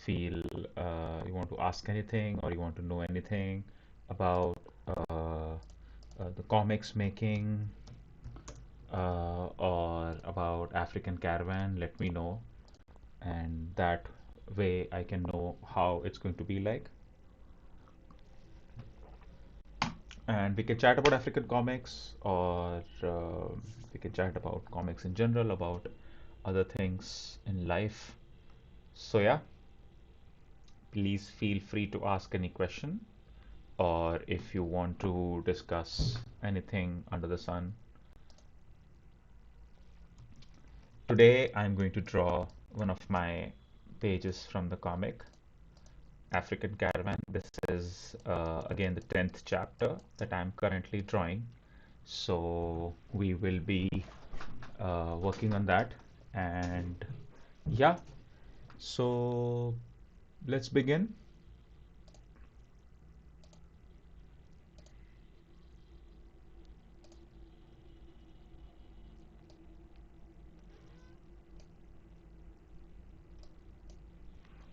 feel you want to ask anything or you want to know anything about the comics making or about African Caravan, let me know, and that way I can know how it's going to be like. And we can chat about African comics, or we can chat about comics in general, about other things in life. So, yeah, please feel free to ask any question, or if you want to discuss anything under the sun. Today, I'm going to draw one of my pages from the comic African Caravan. This is again the 10th chapter that I'm currently drawing. So, we will be working on that. And yeah, so let's begin.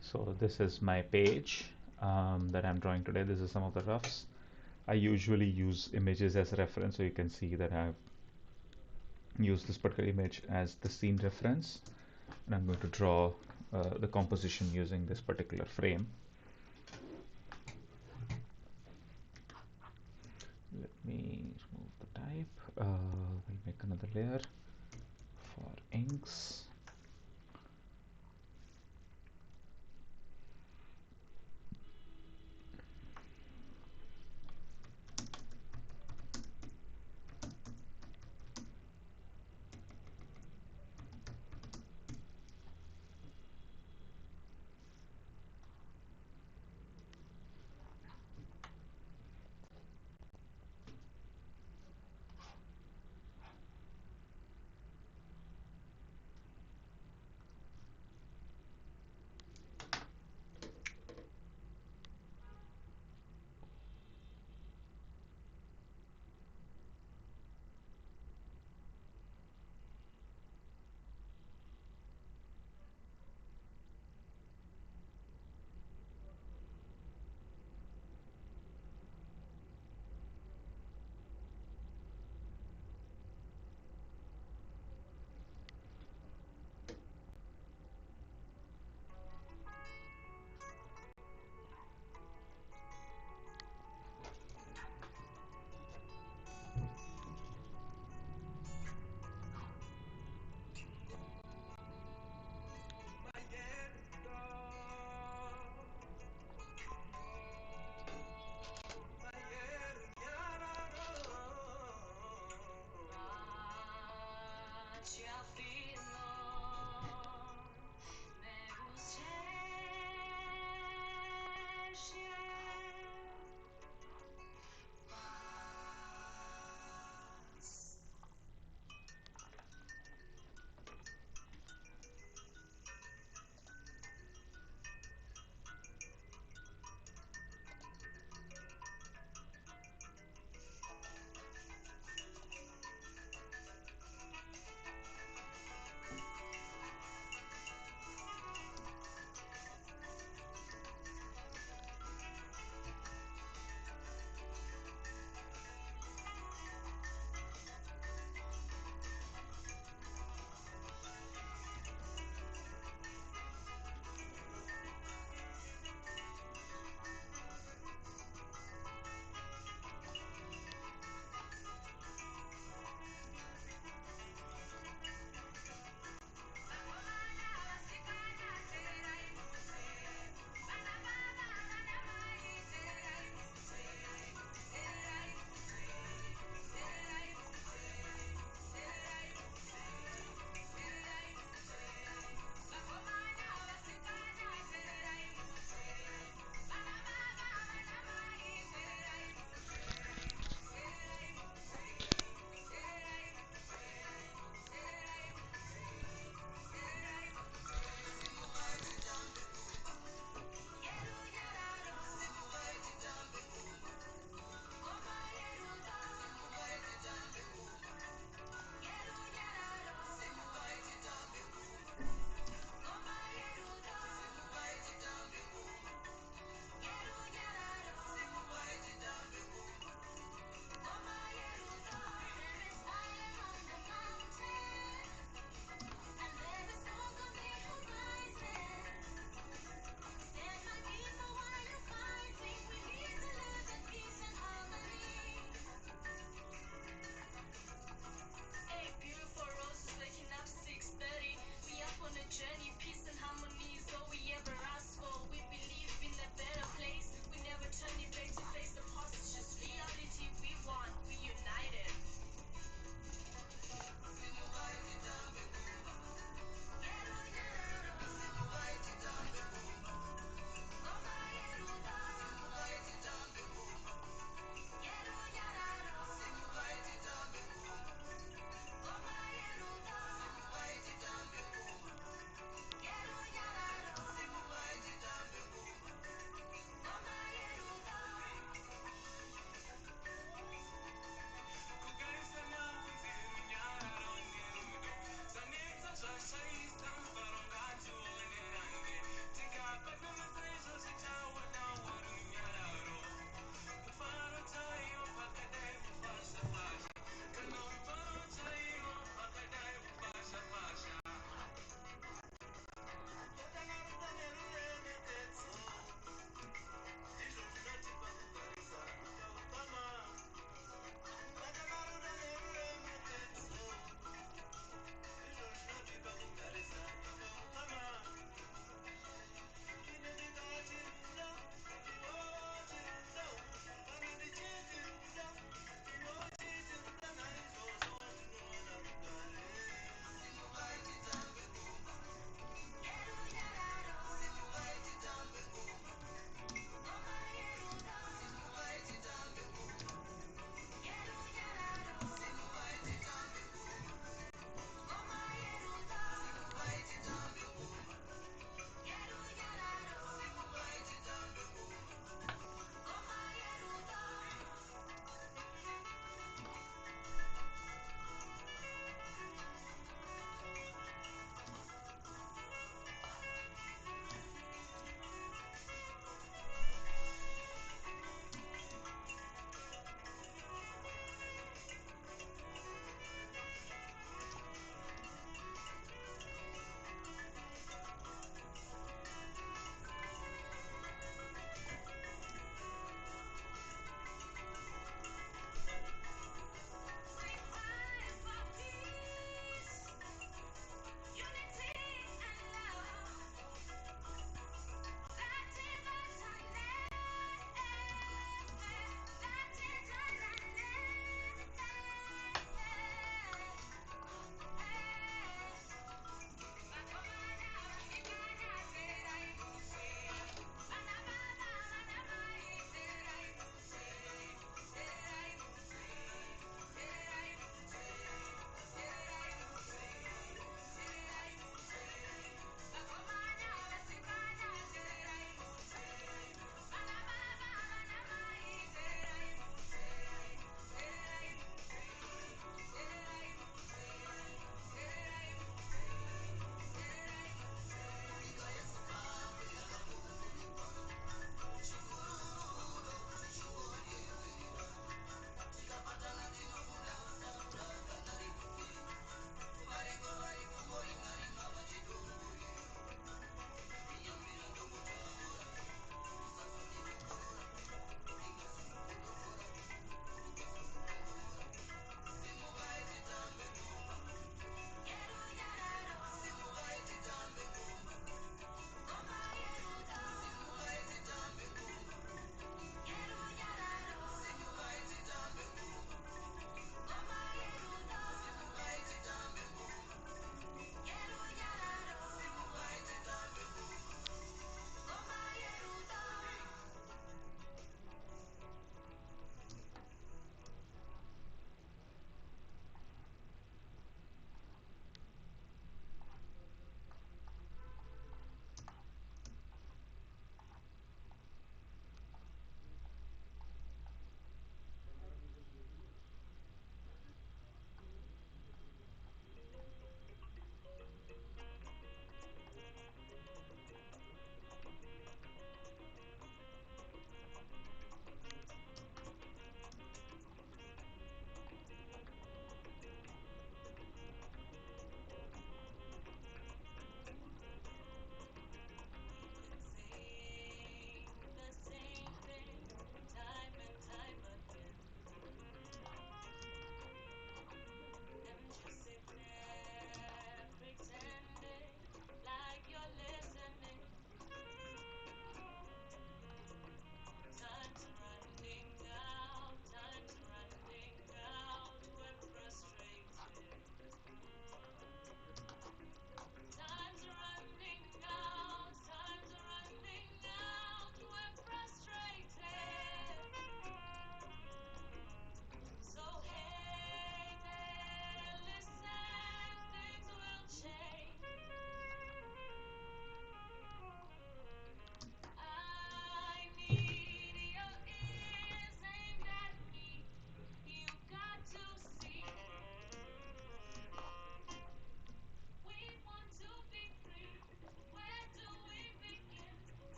So this is my page that I'm drawing today. This is some of the roughs. I usually use images as a reference, so you can see that I've used this particular image as the scene reference, and I'm going to draw the composition using this particular frame. Let me remove the type. We'll make another layer for inks.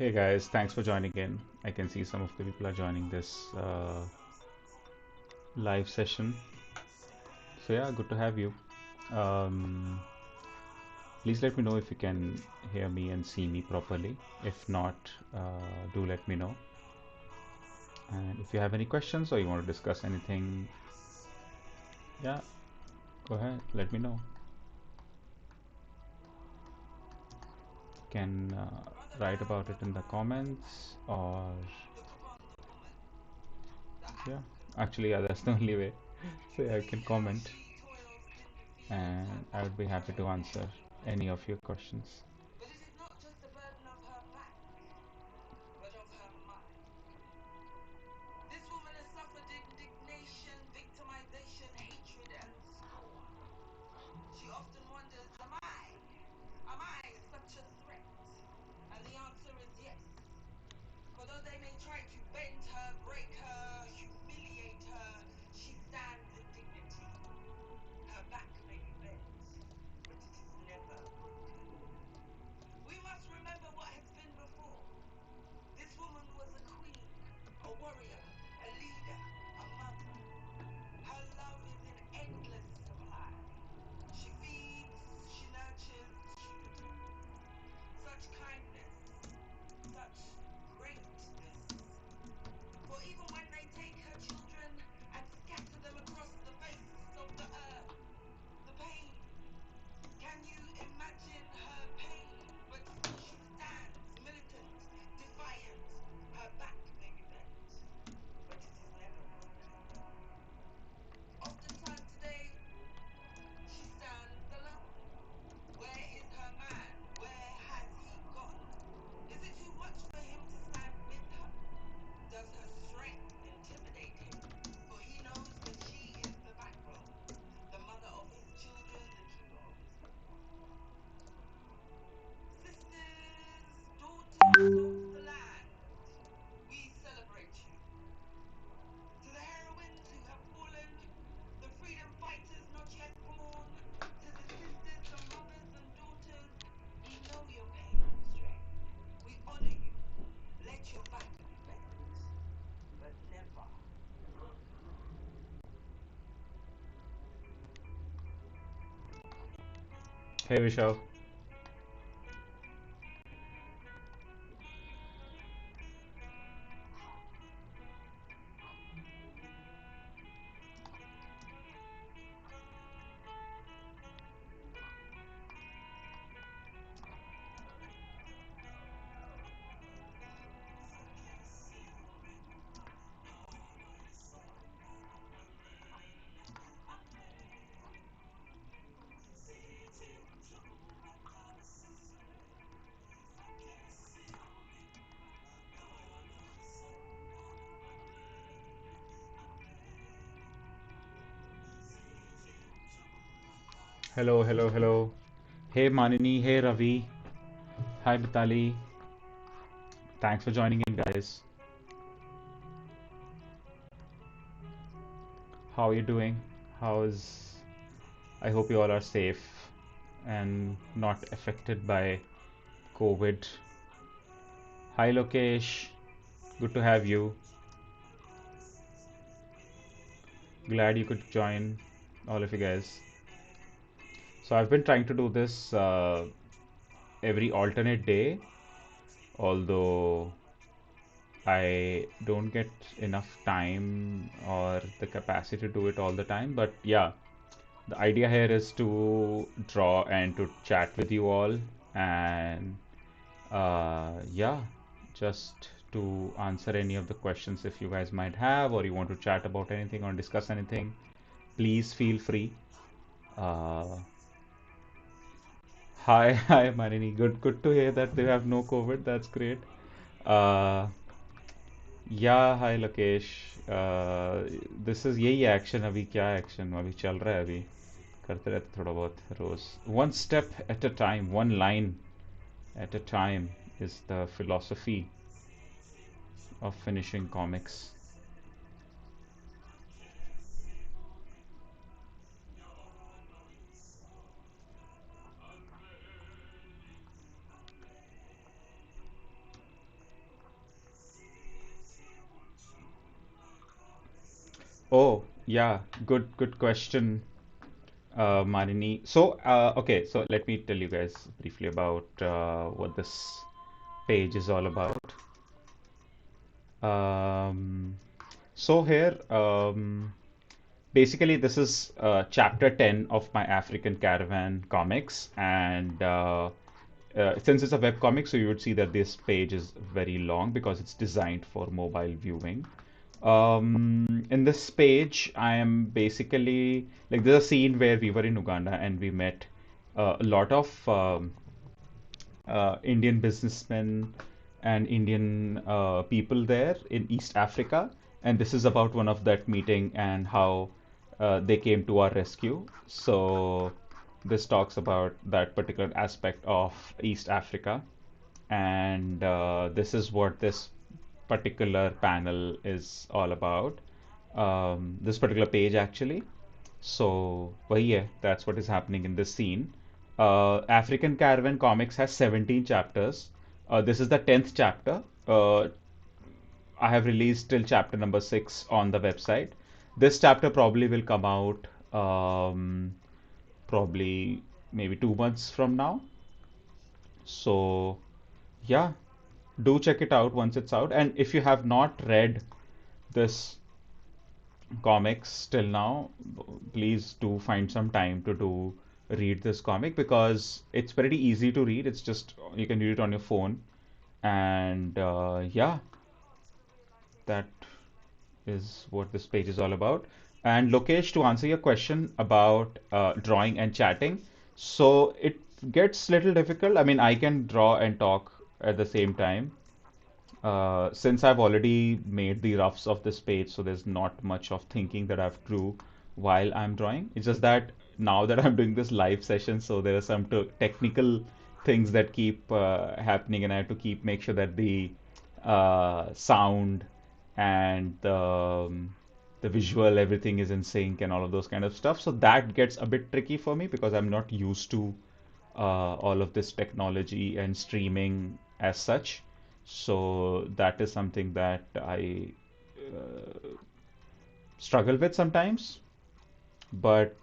Hey guys, thanks for joining in. I can see some of the people are joining this live session. So yeah, good to have you. Um, Please let me know if you can hear me and see me properly. If not, do let me know. And if you have any questions or you want to discuss anything, yeah, go ahead, let me know. You can write about it in the comments or yeah, actually, yeah, that's the only way. So yeah, you can comment and I would be happy to answer any of your questions. Hey Vishal. Hello, hello, hello. Hey Manini, hey Ravi. Hi Bitali. Thanks for joining in, guys. How are you doing? How's I hope you all are safe and not affected by COVID. Hi Lokesh. Good to have you. Glad you could join, all of you guys. So I've been trying to do this every alternate day, although I don't get enough time or the capacity to do it all the time. But yeah, the idea here is to draw and to chat with you all, and yeah, just to answer any of the questions if you guys might have, or you want to chat about anything or discuss anything, please feel free. Uh, Hi, hi, Marini. Good to hear that they have no COVID. That's great. Uh, yeah, hi, Lokesh. This is यही action अभी क्या action अभी चल रहा है अभी करते रहते थोड़ा बहुत रोज one step at a time, one line at a time is the philosophy of finishing comics. Oh, yeah, good question, Marini. So, okay, so let me tell you guys briefly about what this page is all about. Um, so here, basically, this is chapter 10 of my African Caravan comics, and since it's a web comic, so you would see that this page is very long because it's designed for mobile viewing. In this page, I am basically like there's a scene where we were in Uganda and we met a lot of Indian businessmen and Indian people there in East Africa. And this is about one of that meeting and how they came to our rescue. So this talks about that particular aspect of East Africa. And this is what this particular panel is all about. This particular page actually. So, yeah, that's what is happening in this scene. African Caravan Comics has 17 chapters. This is the 10th chapter. I have released till chapter number 6 on the website. This chapter probably will come out probably maybe 2 months from now. So, yeah, do check it out once it's out. And if you have not read this comics till now, please do find some time to do read this comic because it's pretty easy to read. It's just you can read it on your phone, and yeah, that is what this page is all about. And Lokesh, to answer your question about drawing and chatting, so it gets little difficult. I mean, I can draw and talk at the same time, since I've already made the roughs of this page, so there's not much of thinking that I have to do while I'm drawing. It's just that now that I'm doing this live session, so there are some technical things that keep happening, and I have to keep make sure that the sound and the visual, everything is in sync and all of those kind of stuff. So that gets a bit tricky for me because I'm not used to all of this technology and streaming as such. So that is something that I struggle with sometimes. But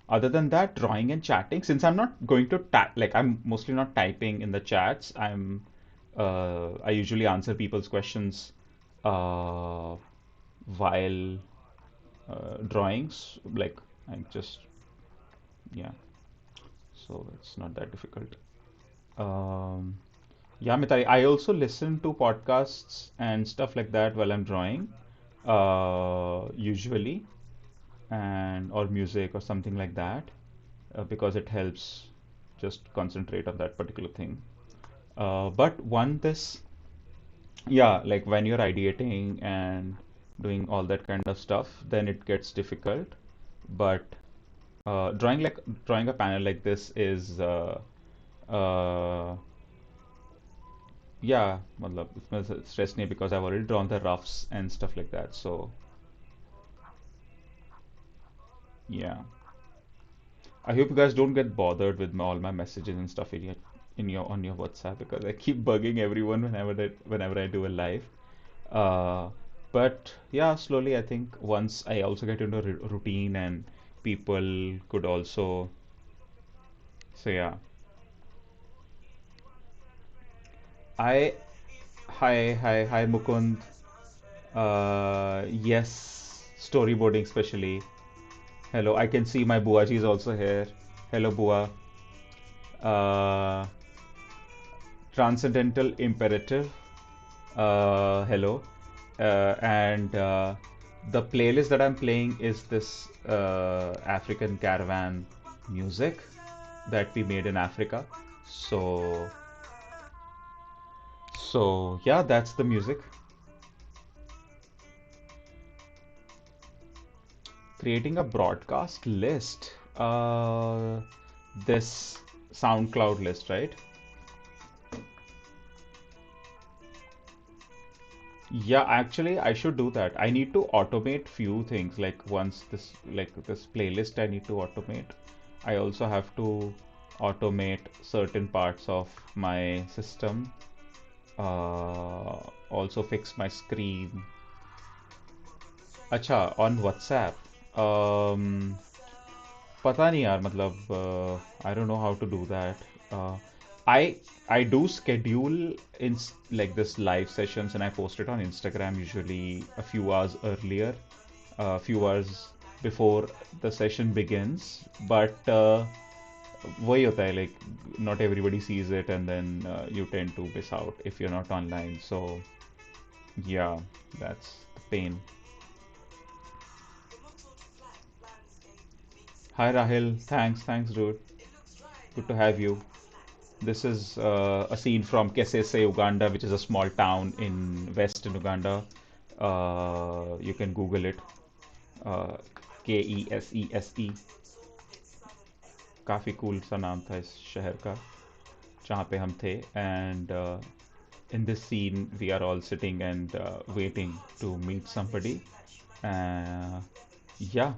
other than that, drawing and chatting, since I'm not going to like I'm mostly not typing in the chats, I usually answer people's questions uh, while drawings. Like I'm just yeah, so it's not that difficult. Um, Yeah, Mithai, I also listen to podcasts and stuff like that while I'm drawing, usually, and or music or something like that, because it helps just concentrate on that particular thing. But one this, yeah, like when you're ideating and doing all that kind of stuff, then it gets difficult. But drawing a panel like this is uh, yeah, मतलब इसमें stress नहीं because I've already drawn the roughs and stuff like that. So yeah, I hope you guys don't get bothered with all my messages and stuff in your on your WhatsApp because I keep bugging everyone whenever I do a live. Uh, but yeah, slowly I think once I also get into a routine and people could also. So yeah, I hi Mukund. Yes, storyboarding especially. Hello, I can see my Buaji is also here. Hello, Bua. Uh, Transcendental Imperative. Hello. And the playlist that I'm playing is this African Caravan music that we made in Africa. So, so yeah, that's the music. Creating a broadcast list. This SoundCloud list, right? Yeah, actually, I should do that. I need to automate few things. Like once this playlist, I need to automate. I also have to automate certain parts of my system. Also fix my screen. अच्छा, on WhatsApp. पता नहीं यार, मतलब I don't know how to do that. I I do schedule in like this live sessions and I post it on Instagram usually a few hours earlier, a few hours before the session begins. But वही होता है, like not everybody sees it and then you tend to miss out if you're not online. So yeah, that's the pain. Hi Rahil, thanks dude. Good to have you. This is a scene from Kesese, Uganda, which is a small town in western Uganda. You can Google it. Uh, Kese. काफ़ी cool सा नाम था इस शहर का जहाँ पे हम थे. And in this scene, we are all sitting and waiting to meet somebody. Uh, yeah.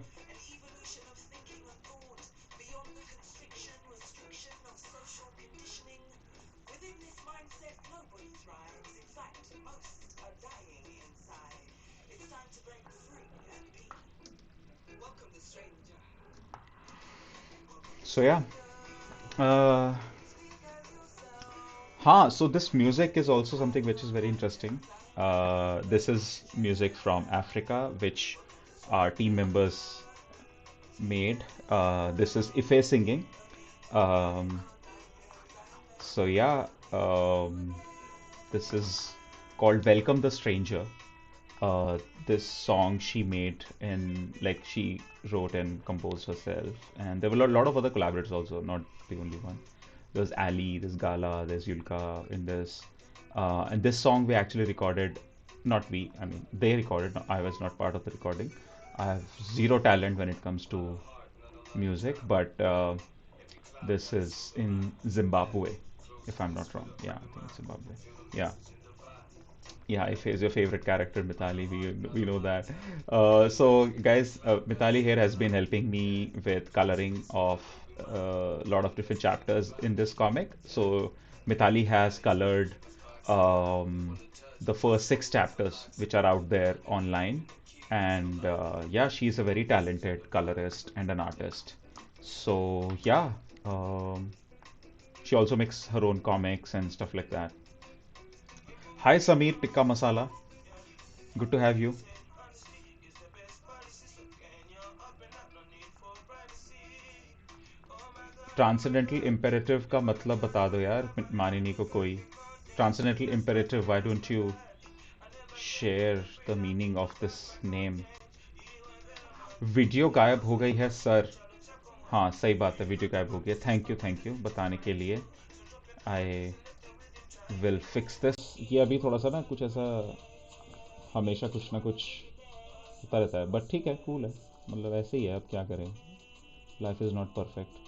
So yeah. Uh, so this music is also something which is very interesting. This is music from Africa, which our team members made. This is Ife singing. Um, so yeah, this is called Welcome the Stranger. This song she made and like she wrote and composed herself, and there were a lot of other collaborators also, not the only one. There's Ali, there's Gala, there's Yulka in this, and this song we actually recorded. Not we, I mean they recorded. I was not part of the recording. I have zero talent when it comes to music, but this is in Zimbabwe, if I'm not wrong. Yeah, I think it's Zimbabwe. Yeah. Yeah, if is your favorite character, Mithali, we know that. So, guys, Mithali here has been helping me with coloring of a lot of different chapters in this comic. So, Mithali has colored the first six chapters, which are out there online. And yeah, she's a very talented colorist and an artist. So, yeah, um, she also makes her own comics and stuff like that. Hi, Sameer Tikka Masala. Good to have you. Transcendental imperative का मतलब बता दो यार, मानिनी को कोई. Transcendental imperative, why don't you share the meaning of this name. Video गायब हो गई है सर. हाँ सही बात है, वीडियो गायब हो गई है. थैंक यू बताने के लिए. I will fix this. ये अभी थोड़ा सा ना कुछ ऐसा हमेशा कुछ ना कुछ होता रहता है, बट ठीक है, कूल है. मतलब ऐसे ही है, अब क्या करें. Life is not perfect.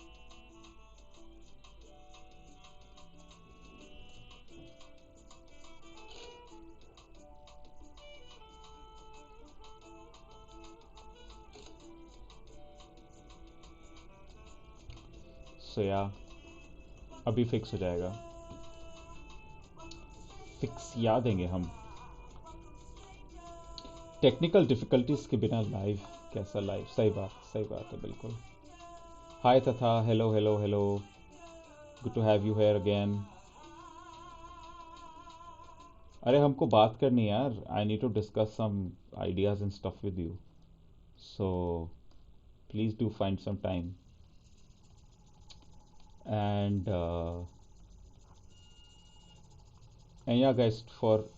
So yeah अभी फिक्स हो जाएगा. फिक्स याद देंगे हम. टेक्निकल डिफिकल्टीज के बिना लाइव कैसा लाइव. सही बात है बिल्कुल. हाय तथा hello. Good to have you here again. अरे हमको बात करनी है यार. I need to discuss some ideas and stuff with you. So please do find some time. And yeah guys for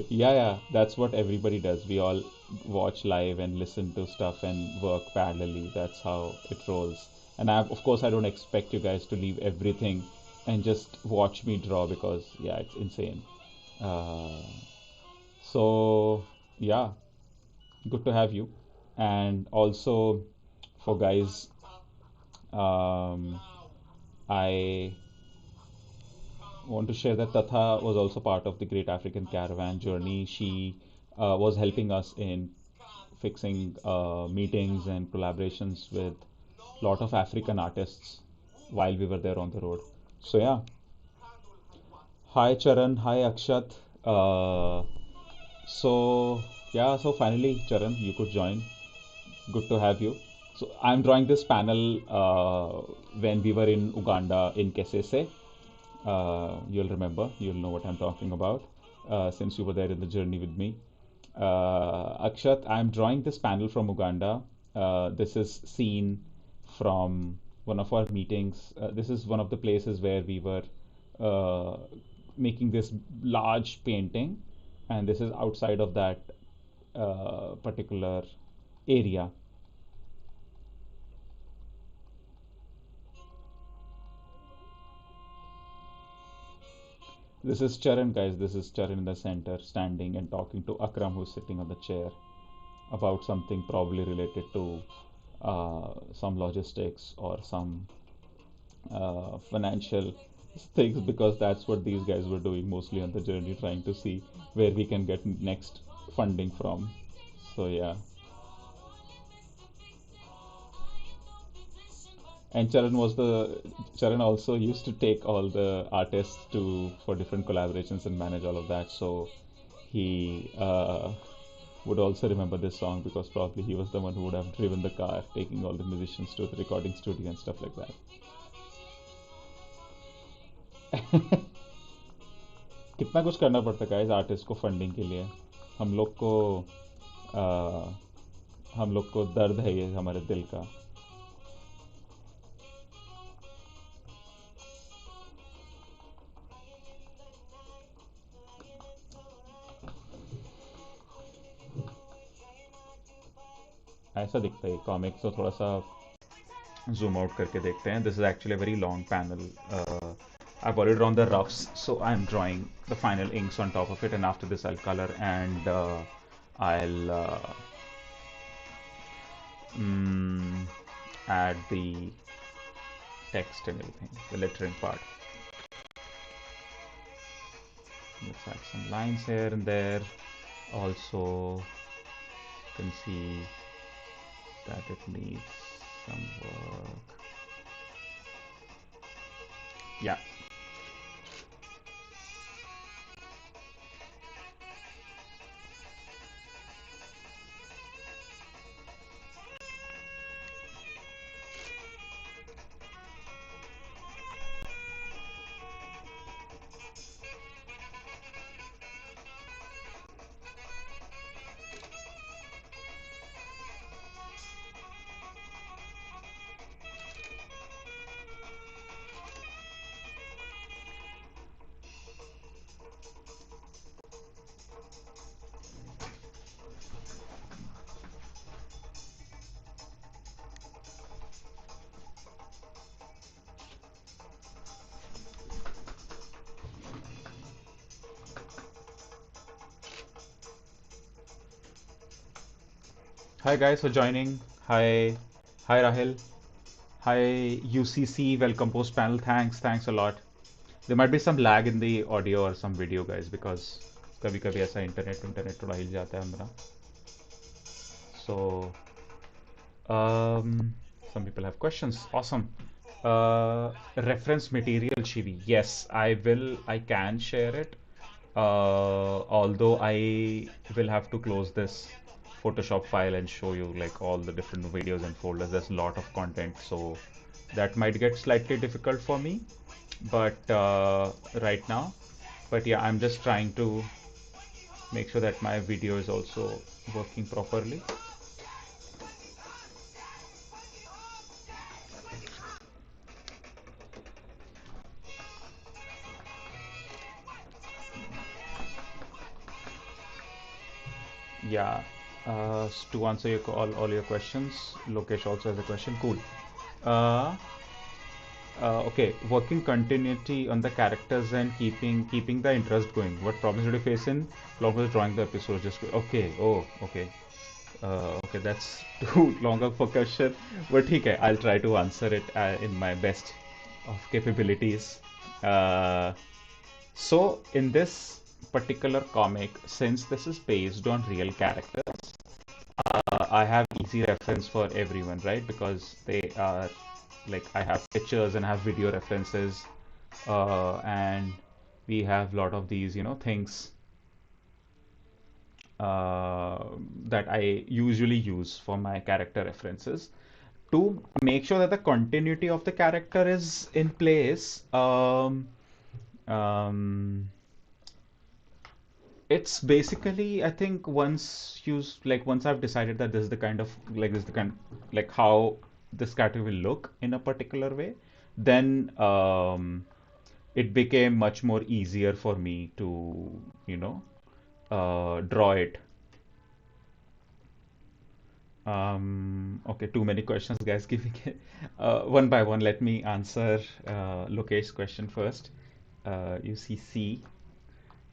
yeah, that's what everybody does. We all watch live and listen to stuff and work parallelly. That's how it rolls. And of course, I don't expect you guys to leave everything and just watch me draw because, yeah, it's insane. Uh, so, yeah, good to have you. And also, for guys, um, I want to share that Tatha was also part of the Great African Caravan journey. She was helping us in fixing meetings and collaborations with a lot of African artists while we were there on the road. So yeah, hi Charan, hi Akshat. Uh, So, yeah, so finally, Charan, you could join. Good to have you. So, I'm drawing this panel when we were in Uganda in Kesese. You'll remember, you'll know what I'm talking about since you were there in the journey with me. Akshat, I'm drawing this panel from Uganda. This is seen from one of our meetings. This is one of the places where we were uh, making this large painting, and this is outside of that particular area. This is Charan, guys. This is Charan in the center, standing and talking to Akram, who's sitting on the chair, about something probably related to some logistics or some financial things, because that's what these guys were doing mostly on the journey, trying to see where we can get next funding from. So, yeah. And Charan also used to take all the artists to for different collaborations and manage all of that. So he would also remember this song because probably he was the one who would have driven the car, taking all the musicians to the recording studio and stuff like that. कितना कुछ करना पड़ता है इस artist को funding के लिए. हम लोग को आ, हम लोग को दर्द है ये हमारे दिल का. ऐसा दिखता है कॉमिक्स तो थोड़ा सा zoom out करके देखते हैं. This is actually a very long panel. I've already drawn the roughs, so I'm drawing the final inks on top of it, and after this I'll color and I'll mm, add the text and everything, the lettering part. Let's add some lines here and there. Also, you can see that it needs some work. Yeah. Hi guys for joining. Hi, hi Rahil. Hi UCC. Welcome post panel. Thanks a lot. There might be some lag in the audio or some video, guys, because कभी कभी ऐसा internet थोड़ा हिल जाता है हमारा. So, some people have questions. Awesome. Reference material, Shivi. Yes, I will. I can share it. Although I will have to close this Photoshop file and show you like all the different videos and folders. There's a lot of content, so that might get slightly difficult for me. But right now, but yeah, I'm just trying to make sure that my video is also working properly. Yeah. To answer all your questions, Lokesh also has a question. Cool. Uh, okay. Working continuity on the characters and keeping the interest going. What problems did you face in long as drawing the episode? Just okay. Oh, okay. Okay, that's too long of a question. But okay, I'll try to answer it in my best of capabilities. Uh, so in this particular comic, since this is based on real characters, I have easy reference for everyone, right? Because they are like I have pictures and I have video references, and we have a lot of these, things uh, that I usually use for my character references to make sure that the continuity of the character is in place. Um, it's basically, I think, once I've decided that this is the kind of like this is the kind like how this character will look in a particular way, then it became much more easier for me to, you know, draw it. Okay, too many questions, guys. Giving it one by one. Let me answer Lokesh's question first. UCC.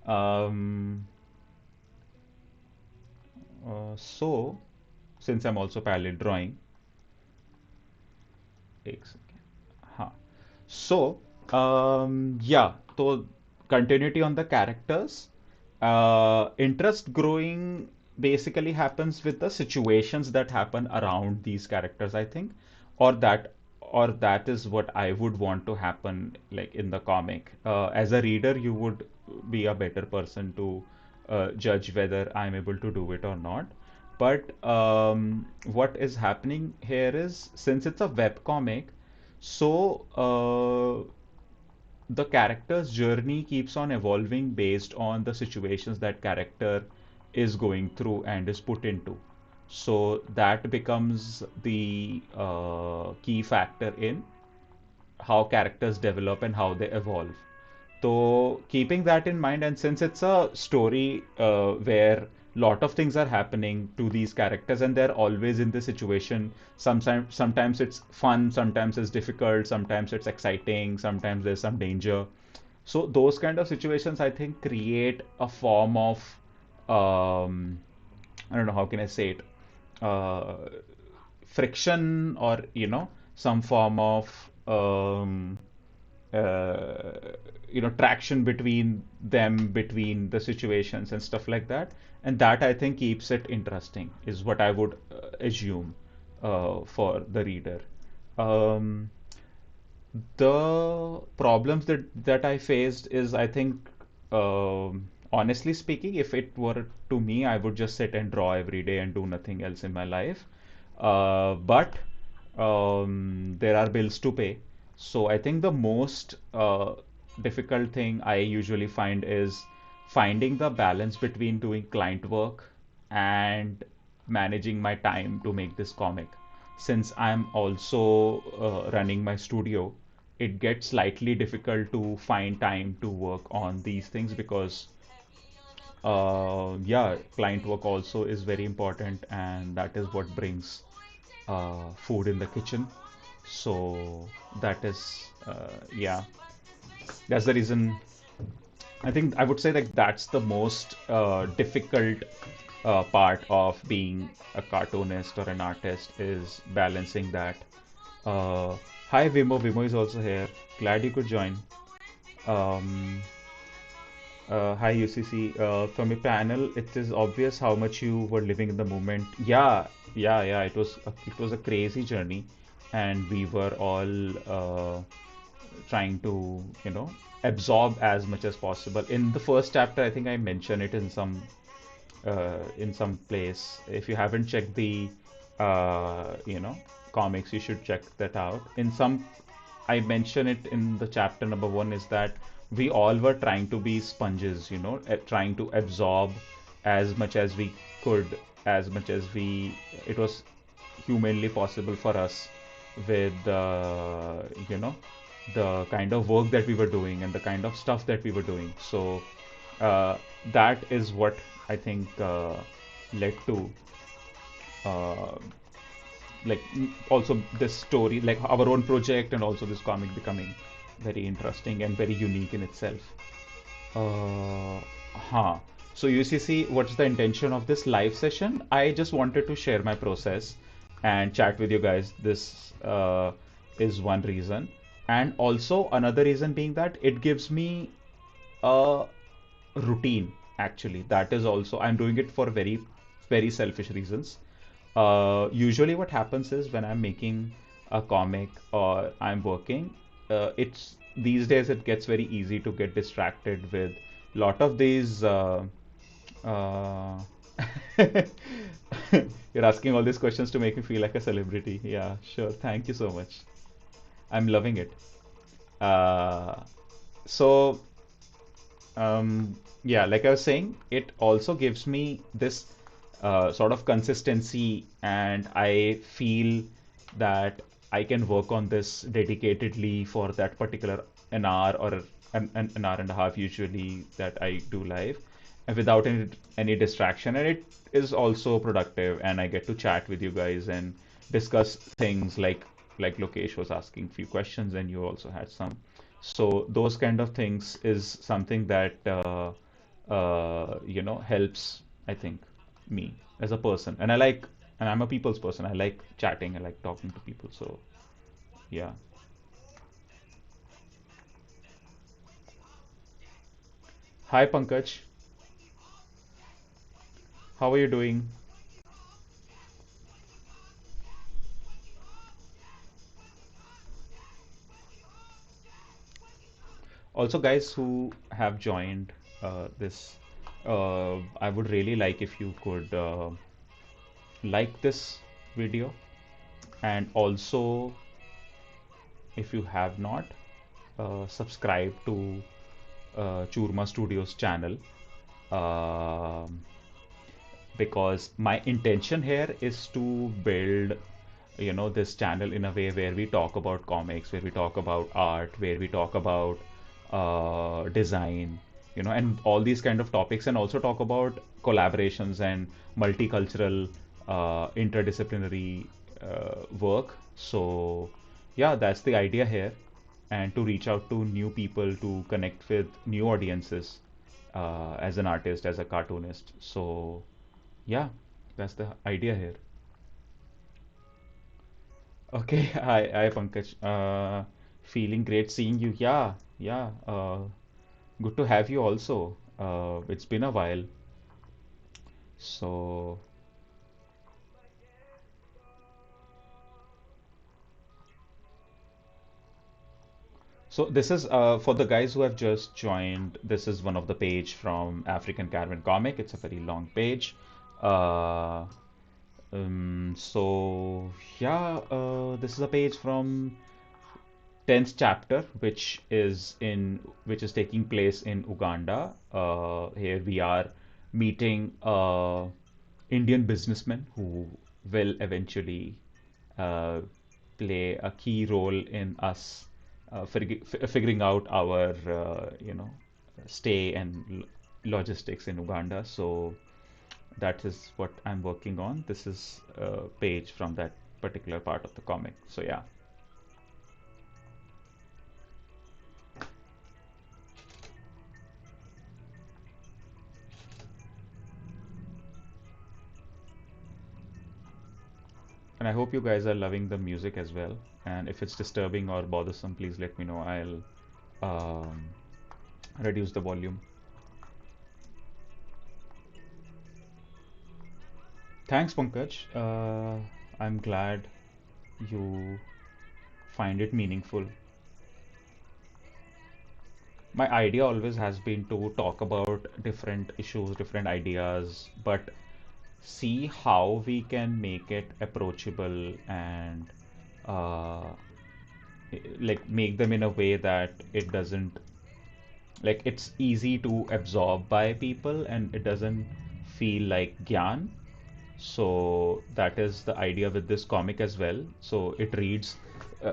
Um, so, since I'm also parallel drawing, एक second. हाँ. So, yeah, so continuity on the characters. Interest growing basically happens with the situations that happen around these characters, I think, or that is what I would want to happen like in the comic. As a reader, you would be a better person to judge whether I'm able to do it or not. But what is happening here is since it's a web comic, so the character's journey keeps on evolving based on the situations that character is going through and is put into. So that becomes the key factor in how characters develop and how they evolve. So keeping that in mind, and since it's a story where lot of things are happening to these characters, and they're always in this situation. Sometimes it's fun, sometimes it's difficult, sometimes it's exciting, sometimes there's some danger. So those kind of situations, I think, create a form of I don't know how can I say it, uh, friction or some form of uh, traction between them, between the situations and stuff like that. And that I think keeps it interesting, is what I would assume for the reader. Um, the problems that I faced is, I think, honestly speaking, if it were to me, I would just sit and draw every day and do nothing else in my life. But there are bills to pay. So I think the most difficult thing I usually find is finding the balance between doing client work and managing my time to make this comic. Since I'm also running my studio, it gets slightly difficult to find time to work on these things because yeah, client work also is very important, and that is what brings food in the kitchen. So that is, yeah, that's the reason. I think I would say that that's the most difficult part of being a cartoonist or an artist, is balancing that. Uh, Hi Vimo, Vimo is also here. Glad you could join. Um, Hi UCC. From your panel, it is obvious how much you were living in the moment. Yeah, yeah. It was a crazy journey, and we were all trying to absorb as much as possible. In the first chapter, I think I mentioned it in some place. If you haven't checked the comics, you should check that out. I mention it in the chapter number one, is that we all were trying to be sponges, trying to absorb as much as we could, as much as it was humanly possible for us, with the kind of work that we were doing and the kind of stuff that we were doing. So uh, that is what I think led to uh, also this story, like our own project, and also this comic becoming very interesting and very unique in itself. Huh. So UCC, what's the intention of this live session? I just wanted to share my process and chat with you guys. This is one reason. And also another reason being that it gives me a routine, actually. That is also, I'm doing it for very, very selfish reasons. Usually what happens is when I'm making a comic or I'm working, it's these days it gets very easy to get distracted with lot of these uh, You're asking all these questions to make me feel like a celebrity. Yeah, sure. Thank you so much. I'm loving it. Uh, so, yeah, like I was saying, it also gives me this sort of consistency, and I feel that I can work on this dedicatedly for that particular an hour or an hour and a half usually that I do live, and without any distraction. And it is also productive, and I get to chat with you guys and discuss things like Lokesh was asking few questions, and you also had some. So those kind of things is something that helps, I think, me as a person. And I'm a people's person. I like chatting. I like talking to people. So yeah. Hi Pankaj, how are you doing? Also, guys who have joined this, I would really like if you could like this video, and also if you have not, subscribe to Choorma Studios channel, um, because my intention here is to build, this channel in a way where we talk about comics, where we talk about art, where we talk about design, and all these kind of topics, and also talk about collaborations and multicultural, interdisciplinary work. So yeah, that's the idea here, and to reach out to new people, to connect with new audiences, as an artist, as a cartoonist. So yeah, that's the idea here. Okay, hi Pankaj. Feeling great seeing you. Yeah, yeah. Good to have you also. It's been a while. So, so this is for the guys who have just joined. This is one of the page from African Caravan comic. It's a very long page. Uh, so yeah, this is a page from 10th chapter, which is taking place in Uganda. Here we are meeting Indian businessmen who will eventually uh, play a key role in us figuring out our stay and logistics in Uganda. So that is what I'm working on. This is a page from that particular part of the comic. So yeah. And I hope you guys are loving the music as well. And if it's disturbing or bothersome, please let me know. I'll um, reduce the volume. Thanks, Pankaj. I'm glad you find it meaningful. My idea always has been to talk about different issues, different ideas, but see how we can make it approachable and uh, like make them in a way that it doesn't like it's easy to absorb by people and it doesn't feel like gyan. So that is the idea with this comic as well. So it reads uh,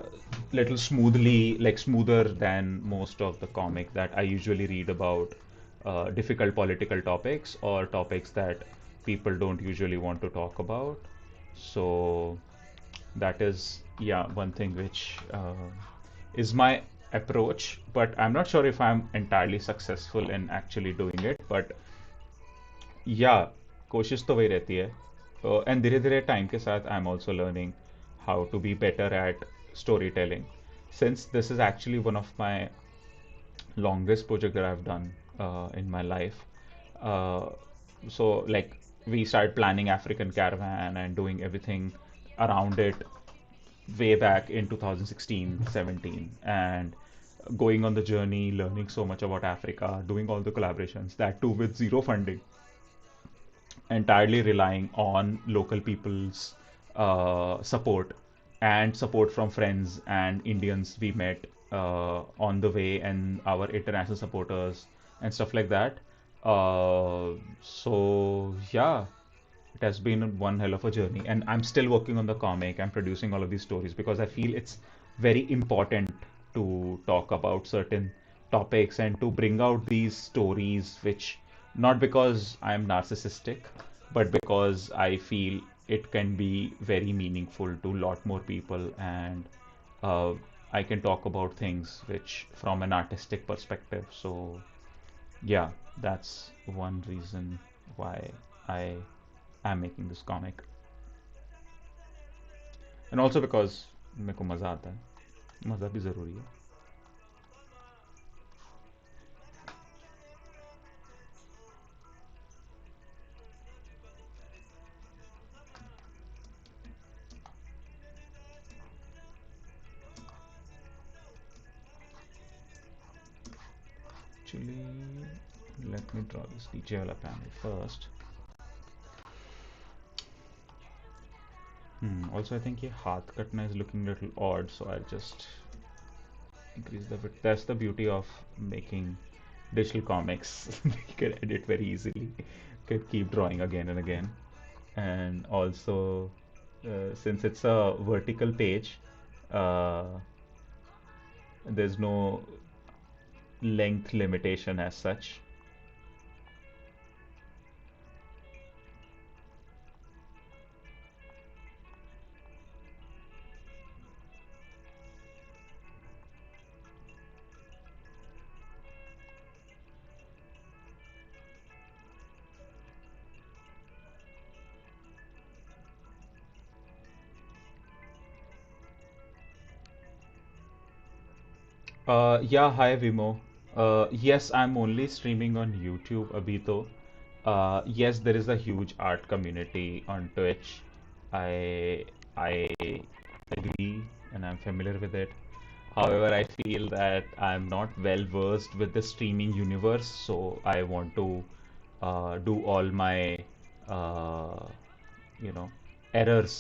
little smoothly, like smoother than most of the comic that I usually read about difficult political topics or topics that people don't usually want to talk about. So that is, yeah, one thing which is my approach, but I'm not sure if I'm entirely successful in actually doing it. But या कोशिश तो वही रहती है and धीरे धीरे time के साथ I am also learning how to be better at story telling since this is actually one of my longest project that I've done in my life. Uh, so like we started planning African Caravan and doing everything around it way back in 2016, 17, and going on the journey, learning so much about Africa, doing all the collaborations, that too with zero funding. entirely relying on local people's support and support from friends and Indians we met on the way and our international supporters and stuff like that. So yeah, it has been one hell of a journey, and I'm still working on the comic. I'm producing all of these stories because I feel it's very important to talk about certain topics and to bring out these stories, which not because I'm narcissistic, but because I feel it can be very meaningful to a lot more people, and uh, I can talk about things which from an artistic perspective. So yeah, that's one reason why I am making this comic. And also because मेरे को मज़ा आता है, मज़ा भी ज़रूरी है. Actually, let me draw this DJ वाला panel first. Also, I think ये हाथ कटना is looking a little odd, so I'll just increase the width. That's the beauty of making digital comics. You can edit very easily. You can keep drawing again and again. And also, since it's a vertical page, uh, there's no length limitation as such. Yeah, hi Vimo. Yes, I'm only streaming on YouTube abhi to. Yes, there is a huge art community on Twitch. I agree and I'm familiar with it. However, I feel that I'm not well versed with the streaming universe, so I want to do all my uh, you know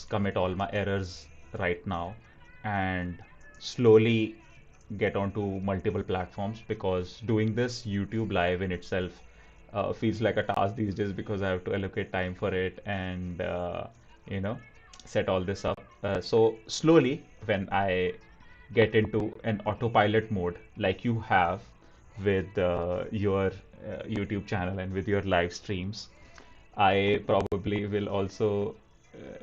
commit all my errors right now, and slowly get onto multiple platforms, because doing this YouTube live in itself feels like a task these days, because I have to allocate time for it and you know set all this up. So slowly, when I get into an autopilot mode like you have with your YouTube channel and with your live streams, I probably will also,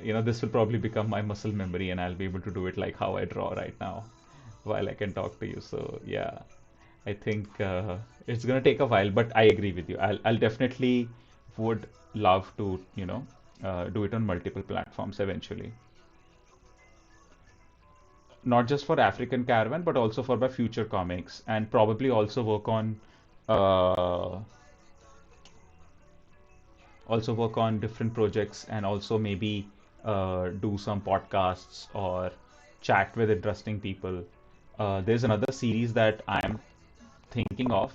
this will probably become my muscle memory, and I'll be able to do it like how I draw right now while I can talk to you. So, yeah, I think it's gonna take a while, but I agree with you. I'll definitely would love to, do it on multiple platforms eventually. Not just for African Caravan, but also for my future comics, and probably uh, work on different projects, and also maybe do some podcasts or chat with interesting people. There's another series that I'm thinking of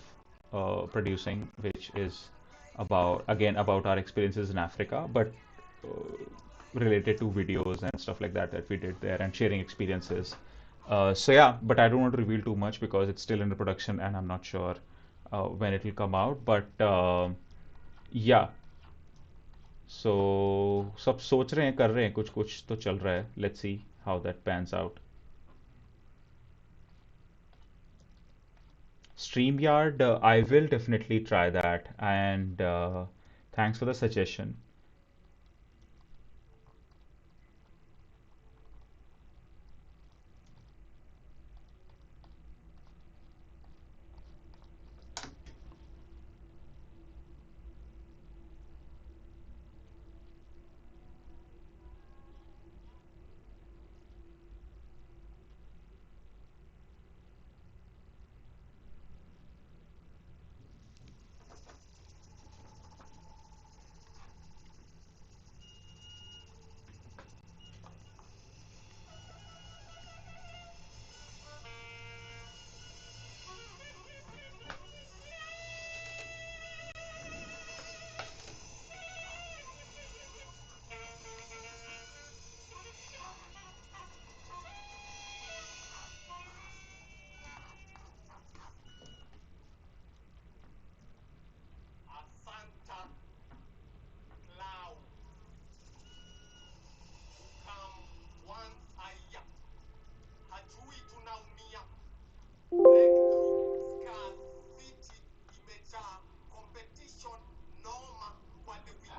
producing, which is about our experiences in Africa, but related to videos and stuff like that we did there, and sharing experiences. So yeah, but I don't want to reveal too much because it's still in production and I'm not sure when it will come out. But yeah, so सब सोच रहे हैं, कर रहे हैं, कुछ कुछ तो चल रहा है. Let's see how that pans out. StreamYard, I will definitely try that, and thanks for the suggestion.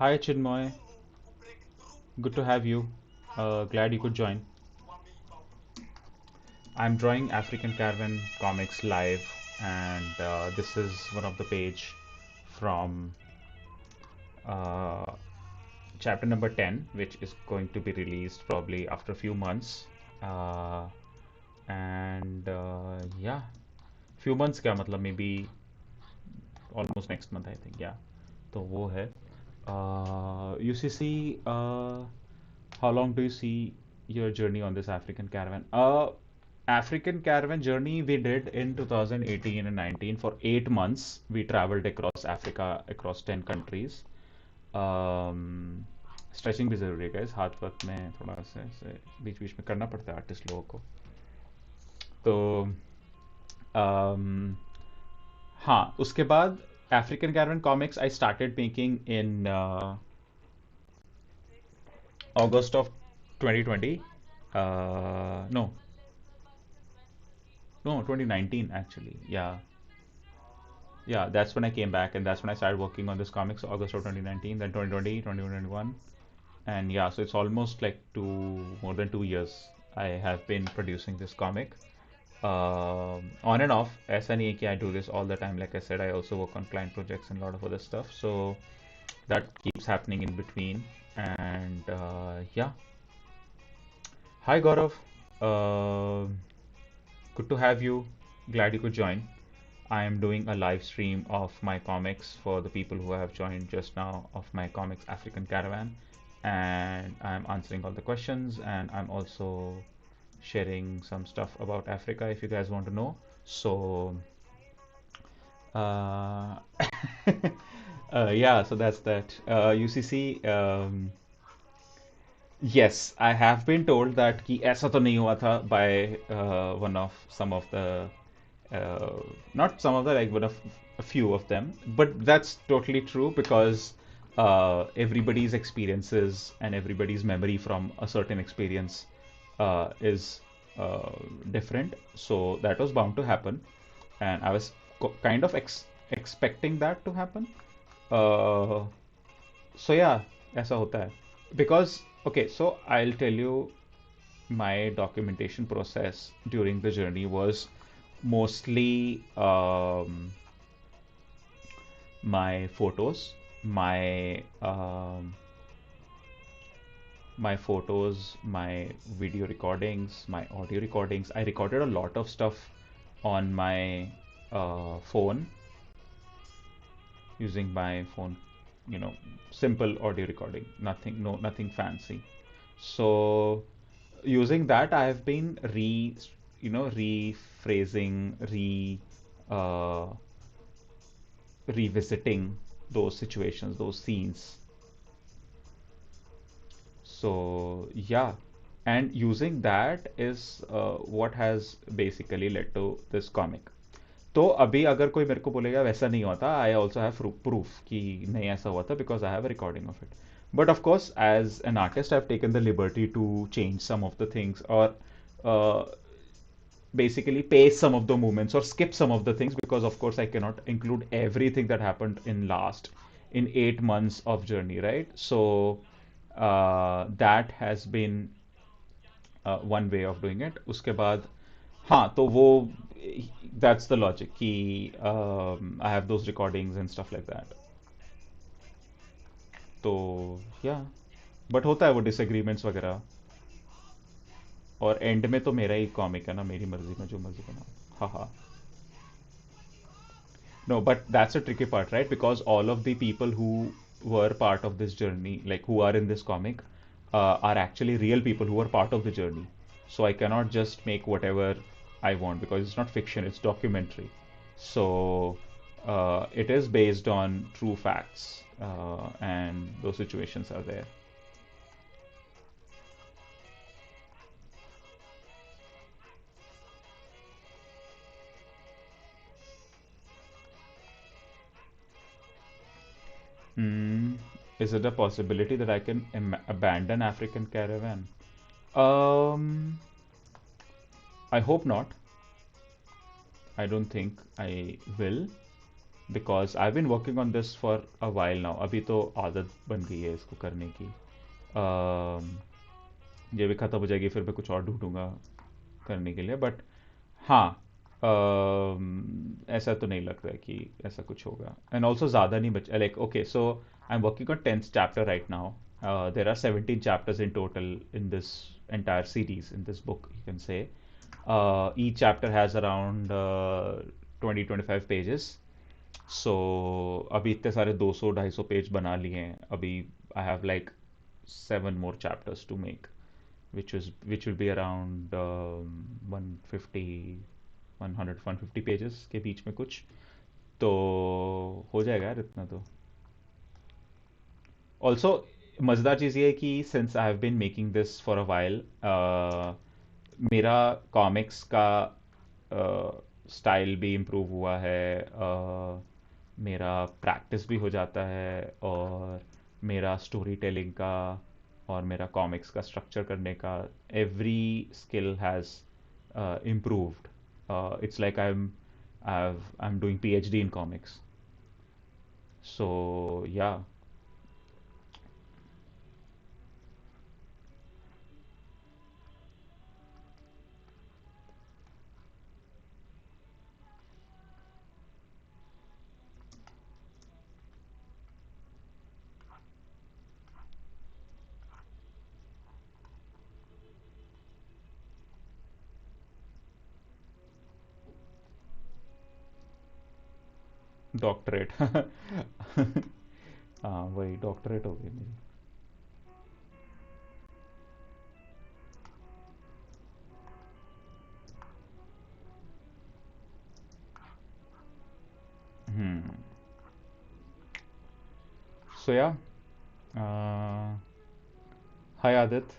Hi Chinmoy, good to have you. Glad you could join. I'm drawing African Caravan comics live, and this is one of the page from uh, chapter number 10, which is going to be released probably after a few months. Uh, and yeah, few months क्या मतलब maybe almost next month I think, yeah. तो वो है UCC. How long do you see your journey on this African caravan? African caravan journey we did in 2018 and 19 for 8 months. We traveled across Africa, across 10 countries. Stretching भी ज़रूरी है guys, हाथ work में थोड़ा से बीच बीच में करना पड़ता है आर्टिस्ट लोगों को. तो um, हाँ, उसके बाद African Caravan comics I started making in August of 2020. No, no, 2019 actually. Yeah, yeah, that's when I came back and that's when I started working on this comics, August of 2019, then 2020, 2021. And yeah, so it's almost like more than 2 years I have been producing this comic. On and off. ऐसा नहीं है कि I do this all the time. Like I said, I also work on client projects and a lot of other stuff. So that keeps happening in between. And yeah. Hi Gaurav. Uh, Good to have you. Glad you could join. I am doing a live stream of my comics for the people who have joined just now of my comics African Caravan. And I'm answering all the questions and I'm also sharing some stuff about Africa if you guys want to know. So, uh, yeah, so that's that. UCC, yes, I have been told that कि ऐसा तो नहीं हुआ था by one of some of the not some of the like but a few of them, but that's totally true because everybody's experiences and everybody's memory from a certain experience is uh, different. So that was bound to happen, and I was kind of expecting that to happen. Uh, so yeah, ऐसा होता है. Because okay, so I'll tell you my documentation process during the journey was mostly my photos, my my photos, my video recordings, my audio recordings. I recorded a lot of stuff on my phone using my phone, you know, simple audio recording, nothing, no, nothing fancy. So using that, I have been rephrasing, uh, revisiting those situations, those scenes. So yeah, and using that is what has basically led to this comic. तो अभी अगर कोई मेरे को बोलेगा वैसा नहीं होता, आई ऑल्सो हैव प्रूफ कि नहीं ऐसा हुआ था because I have recording of it. But of course as an artist I have taken the liberty to change some of the things और basically pace some of the movements or skip some of the things because of course I cannot include everything that happened in 8 months of journey, right? So that has been one way of doing it. उसके बाद हाँ तो वो that's the logic कि I have those recordings and stuff like that. तो yeah, but होता है वो disagreements वगैरह. और एंड में तो मेरा ही कॉमिक है ना, मेरी मर्जी में जो मर्जी बनाओ. हाँ हाँ. No, but that's a tricky part, right? Because all of the people who were part of this journey, like who are in this comic, are actually real people who are part of the journey. So I cannot just make whatever I want because it's not fiction, it's documentary. So it is based on true facts, and those situations are there. Hmm. Is it a possibility that I can abandon African Caravan? Um, I hope not. I don't think I will. Because I been working on this for a while now. अभी तो आदत बन गई है इसको करने की. um, ये भी ख़त्म हो जाएगी फिर मैं कुछ और ढूंढूंगा करने के लिए. बट हाँ, ऐसा तो नहीं लगता है कि ऐसा कुछ होगा. एंड ऑल्सो ज़्यादा नहीं बचा. Like okay, so I am working on 10th chapter right now. There are 17 chapters in total in this entire series, in this book you can say. Each chapter has around 20-25 pages. So अभी इतने सारे 200-250 page बना लिए हैं अभी. I have like 7 more chapters to make, which will be around 150, 150 pages के बीच में कुछ. तो हो जाएगा यार इतना तो. ऑल्सो मज़ेदार चीज़ ये है कि since I have been making this for a while, मेरा कॉमिक्स का स्टाइल भी इम्प्रूव हुआ है. मेरा प्रैक्टिस भी हो जाता है, और मेरा स्टोरी टेलिंग का और मेरा कॉमिक्स का स्ट्रक्चर करने का every skill has improved. It's like I am doing PhD in comics. So yeah. Doctorate. हाँ, वही डॉक्टरेट हो गई मेरी. हम्म. सो या. हाय आदित्य.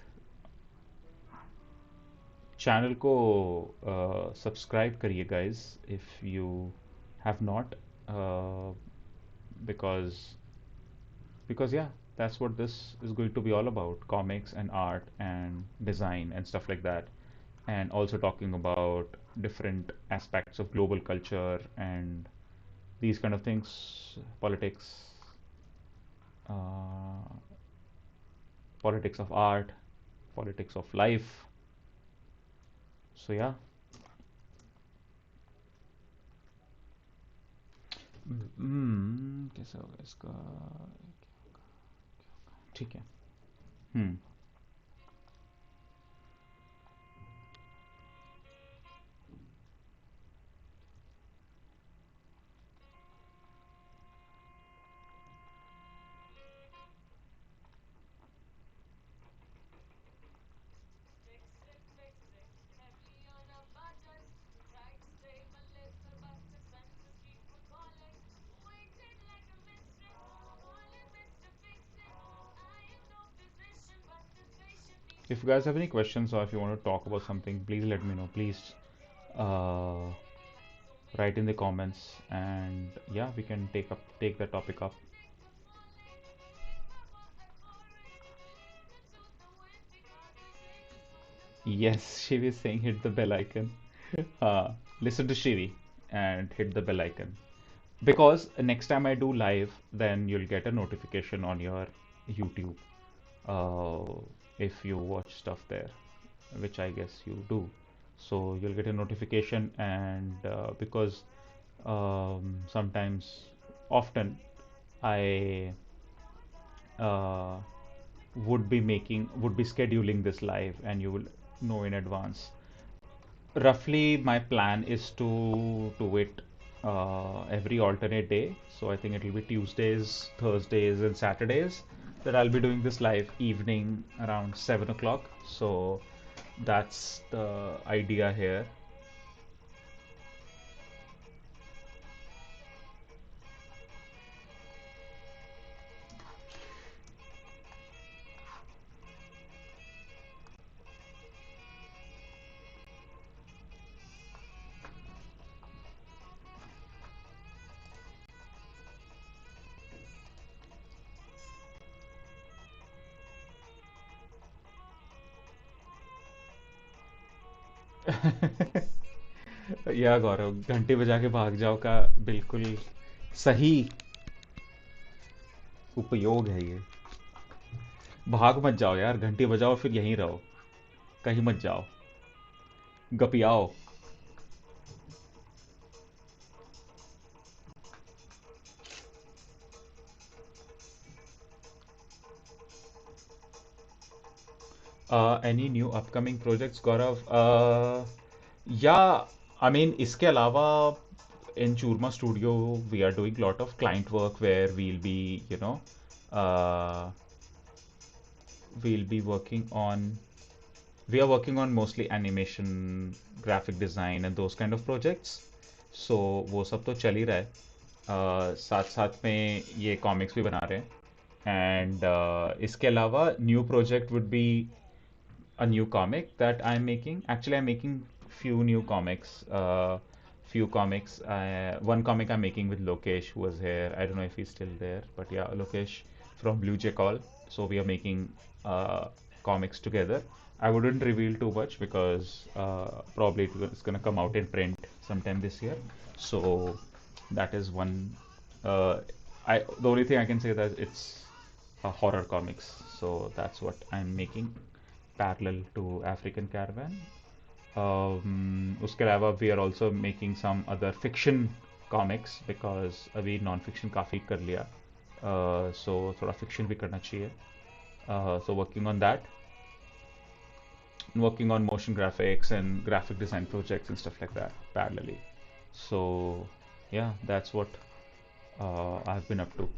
चैनल को सब्सक्राइब करिए guys if you have not. Because yeah, that's what this is going to be all about: comics and art and design and stuff like that. And also talking about different aspects of global culture and these kind of things. Uh, Politics of art, politics of life. So yeah. कैसे होगा इसका. ठीक है. हम्म. If you guys have any questions, or if you want to talk about something, please let me know. Please uh, write in the comments, and yeah, we can take the topic up. Yes, Shivi is saying hit the bell icon. Listen to Shivi and hit the bell icon. Because next time I do live, then you'll get a notification on your YouTube, uh, if you watch stuff there, which I guess you do. So you'll get a notification. And because sometimes, often, I uh, would be scheduling this live, and you will know in advance. Roughly, my plan is to do it every alternate day. So I think it'll be Tuesdays, Thursdays, and Saturdays that I'll be doing this live evening around 7 o'clock. So that's the idea here. या गौरव, घंटी बजा के भाग जाओ का बिल्कुल सही उपयोग है ये। भाग मत जाओ यार, घंटी बजाओ फिर यहीं रहो, कहीं मत जाओ, गपियाओ। एनी न्यू अपकमिंग प्रोजेक्ट्स गौरव? या आई मीन इसके अलावा in Choorma studio we are doing lot of client work where uh, we'll be working on we are working on mostly animation, graphic design and those kind of projects. So वो सब तो चल ही रहा है, साथ साथ में ये कॉमिक्स भी बना रहे हैं। एंड इसके अलावा new project would be a new comic that I'm making. Actually, I'm making few new comics. Few comics. One comic I'm making with Lokesh, who was here. I don't know if he's still there, but yeah, Lokesh from Blue Jay Call. So we are making comics together. I wouldn't reveal too much because probably it's gonna come out in print sometime this year. So that is one. Uh, the only thing I can say that it's horror comics. So that's what I'm making parallel to African Caravan. उसके अलावा we are also making some other fiction comics because अभी non fiction काफ़ी कर लिया, so थोड़ा fiction भी करना चाहिए. So working on that, working on motion graphics and graphic design projects and stuff like that parallelly. So yeah, that's what I've been up to.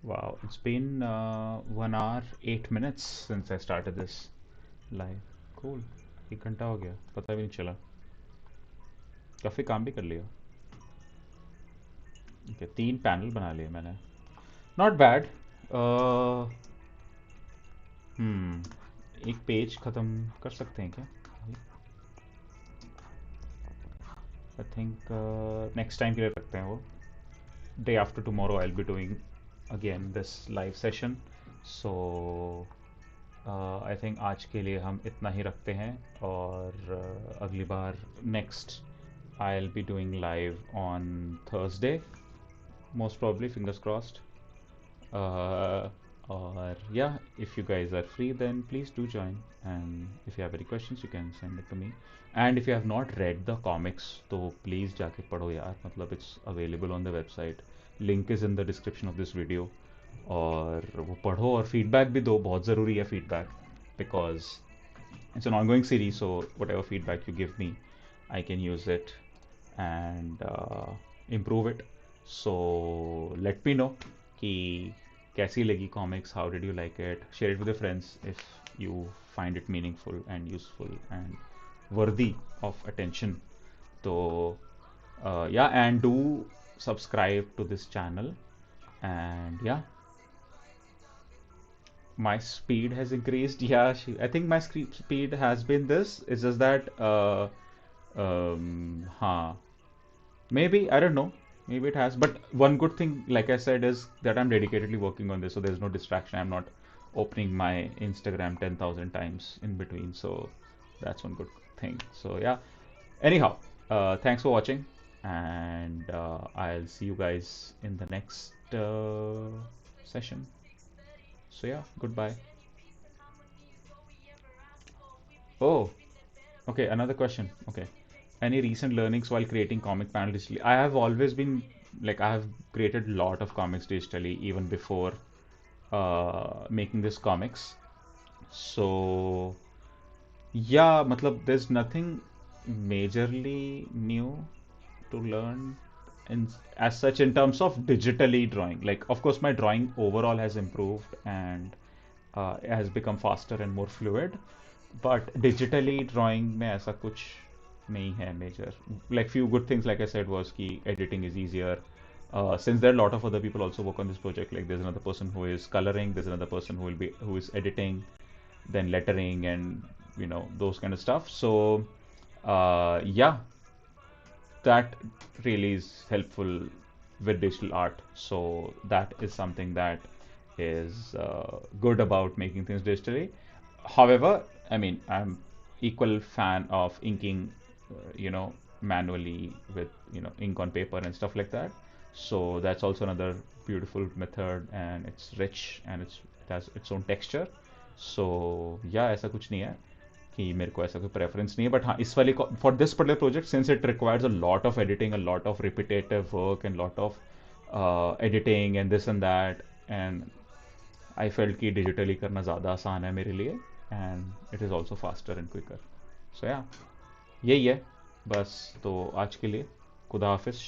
Wow, it's been 1 hour 8 minutes since I started this live. Cool. 1 घंटा हो गया, पता भी नहीं चला। काफ़ी काम भी कर लिया। Okay, 3 पैनल बना लिए मैंने। Not bad. एक पेज ख़त्म कर सकते हैं क्या? आई थिंक नेक्स्ट टाइम के लिए रखते हैं वो। Day after tomorrow I'll be doing again this live session. So I think आज के लिए हम इतना ही रखते हैं, और अगली बार next I'll be doing live on Thursday, most probably, fingers crossed. Uh, or yeah, if you guys are free, then please do join. And if you have any questions, you can send it to me. And if you have not read the comics, तो please जाके पढ़ो यार, मतलब it's available on the website. Link is in the description of this video. और वो पढ़ो और feedback भी दो, बहुत ज़रूरी है feedback, because it's an ongoing series, so whatever feedback you give me, I can use it and improve it. So let me know कि कैसी लगी comics, how did you like it, share it with your friends if you find it meaningful and useful and worthy of attention. So yeah, and do subscribe to this channel. And yeah, my speed has increased. Yeah, I think my speed has been this. It's just that huh, maybe, I don't know. Maybe it has. But one good thing, like I said, is that I'm dedicatedly working on this, so there's no distraction. I'm not opening my Instagram 10,000 times in between. So that's one good thing. So yeah. Anyhow, thanks for watching, and I'll see you guys in the next session. So yeah, goodbye. Oh, okay, another question. Okay. Any recent learnings while creating comic panel digitally? I have always been like I have created a lot of comics digitally even before making this comics. So yeah, matlab there's nothing majorly new to learn in as such in terms of digitally drawing. Like of course my drawing overall has improved and it has become faster and more fluid. But digitally drawing में ऐसा कुछ नहीं है major. Like few good things, like I said, was कि editing is easier. Since there are a lot of other people also work on this project, like there's another person who is coloring, there's another person who is editing, then lettering and those kind of stuff. So yeah, that really is helpful with digital art. So that is something that is good about making things digitally. However, I mean, I'm equal fan of inking, manually with ink on paper and stuff like that. So that's also another beautiful method, and it's rich and it has its own texture. So yeah, ऐसा कुछ नहीं है कि मेरे को ऐसा कोई preference नहीं है बट हाँ इस वाले for this particular project since it requires a lot of editing a lot of repetitive work and lot of editing and this and that and I felt कि डिजिटली करना ज़्यादा आसान है मेरे लिए and it is also faster and quicker so yeah यही है बस तो आज के लिए खुदा हाफिज